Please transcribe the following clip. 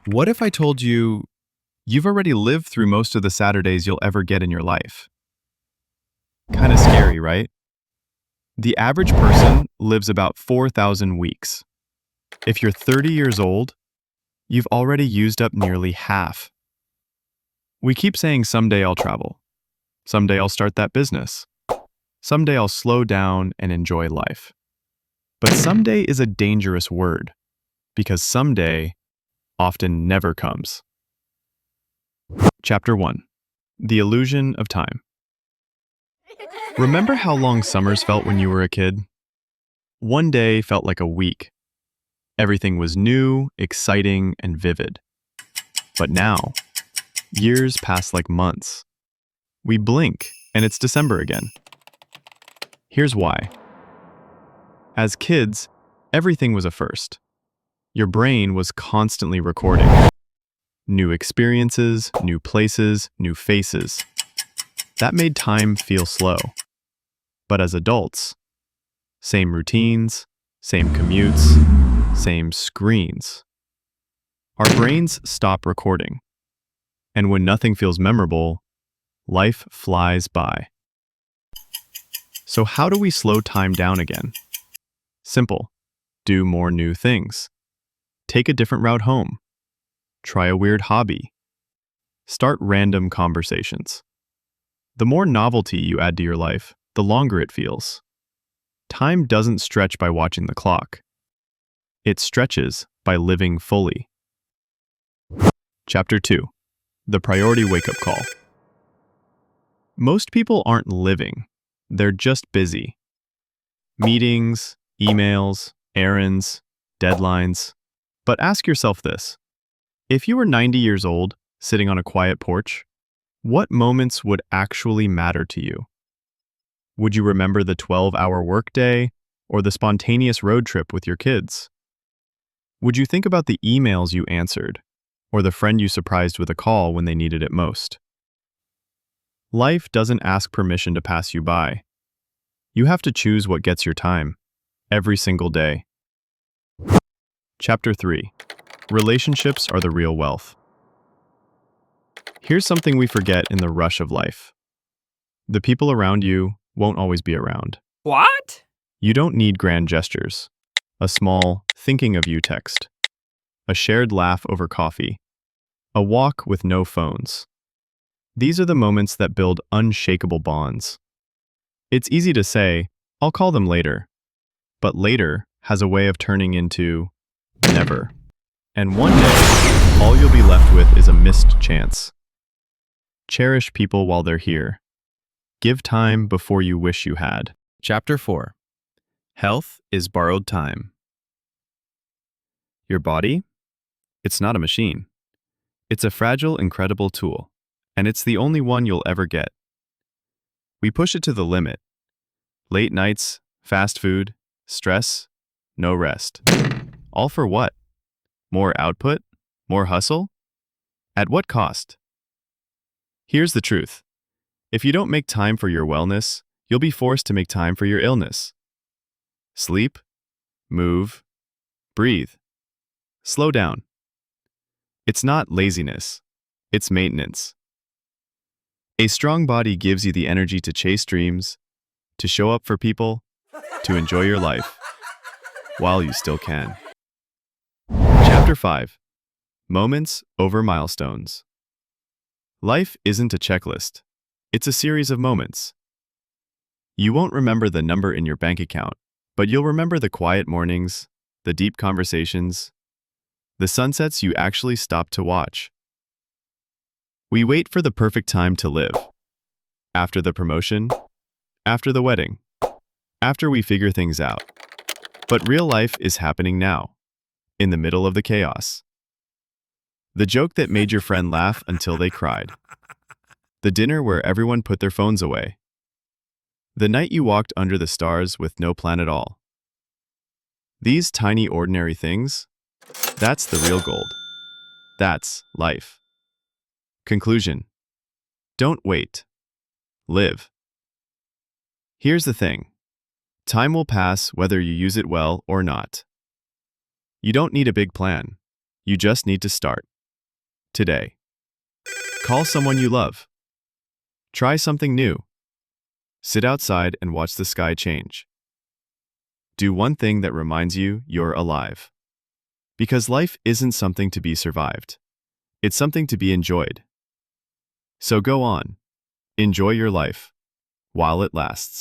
What if I told you you've already lived through most of the Saturdays you'll ever get in your life? Kind of scary, right? The average person lives about 4,000 weeks. If you're 30 years old, you've already used up nearly half. We keep saying someday I'll travel. Someday I'll start that business. Someday I'll slow down and enjoy life. But someday is a dangerous word because someday often never comes. Chapter 1. The Illusion of Time. Remember how long summers felt when you were a kid? One day felt like a week. Everything was new, exciting, and vivid. But now, years pass like months. We blink, and it's December again. Here's why. As kids, everything was a first. Your brain was constantly recording. New experiences, new places, new faces. That made time feel slow. But as adults, same routines, same commutes, same screens. Our brains stop recording. And when nothing feels memorable, life flies by. So how do we slow time down again? Simple. Do more new things. Take a different route home. Try a weird hobby. Start random conversations. The more novelty you add to your life, the longer it feels. Time doesn't stretch by watching the clock. It stretches by living fully. Chapter 2. The Priority Wake-Up Call. Most people aren't living. They're just busy. Meetings, emails, errands, deadlines. But ask yourself this. If you were 90 years old, sitting on a quiet porch, what moments would actually matter to you? Would you remember the 12-hour workday or the spontaneous road trip with your kids? Would you think about the emails you answered or the friend you surprised with a call when they needed it most? Life doesn't ask permission to pass you by. You have to choose what gets your time, every single day. Chapter 3. Relationships are the real wealth. Here's something we forget in the rush of life. The people around you won't always be around. What? You don't need grand gestures. A small, thinking of you text. A shared laugh over coffee. A walk with no phones. These are the moments that build unshakable bonds. It's easy to say, I'll call them later. But later has a way of turning into never. And one day, all you'll be left with is a missed chance. Cherish people while they're here. Give time before you wish you had. Chapter 4. Health is borrowed time. Your body? It's not a machine. It's a fragile, incredible tool, and it's the only one you'll ever get. We push it to the limit. Late nights, fast food, stress, no rest. All for what? More output? More hustle? At what cost? Here's the truth. If you don't make time for your wellness, you'll be forced to make time for your illness. Sleep, move, breathe. Slow down. It's not laziness. It's maintenance. A strong body gives you the energy to chase dreams, to show up for people, to enjoy your life, while you still can. Chapter 5. Moments over milestones. Life isn't a checklist. It's a series of moments. You won't remember the number in your bank account, but you'll remember the quiet mornings, the deep conversations, the sunsets you actually stopped to watch. We wait for the perfect time to live. After the promotion, after the wedding, after we figure things out. But real life is happening now, in the middle of the chaos. The joke that made your friend laugh until they cried. The dinner where everyone put their phones away. The night you walked under the stars with no plan at all. These tiny ordinary things, that's the real gold. That's life. Conclusion. Don't wait. Live. Here's the thing. Time will pass whether you use it well or not. You don't need a big plan. You just need to start. today. Call someone you love. Try something new. Sit outside and watch the sky change. Do one thing that reminds you you're alive. Because life isn't something to be survived. It's something to be enjoyed. So go on. Enjoy your life while it lasts.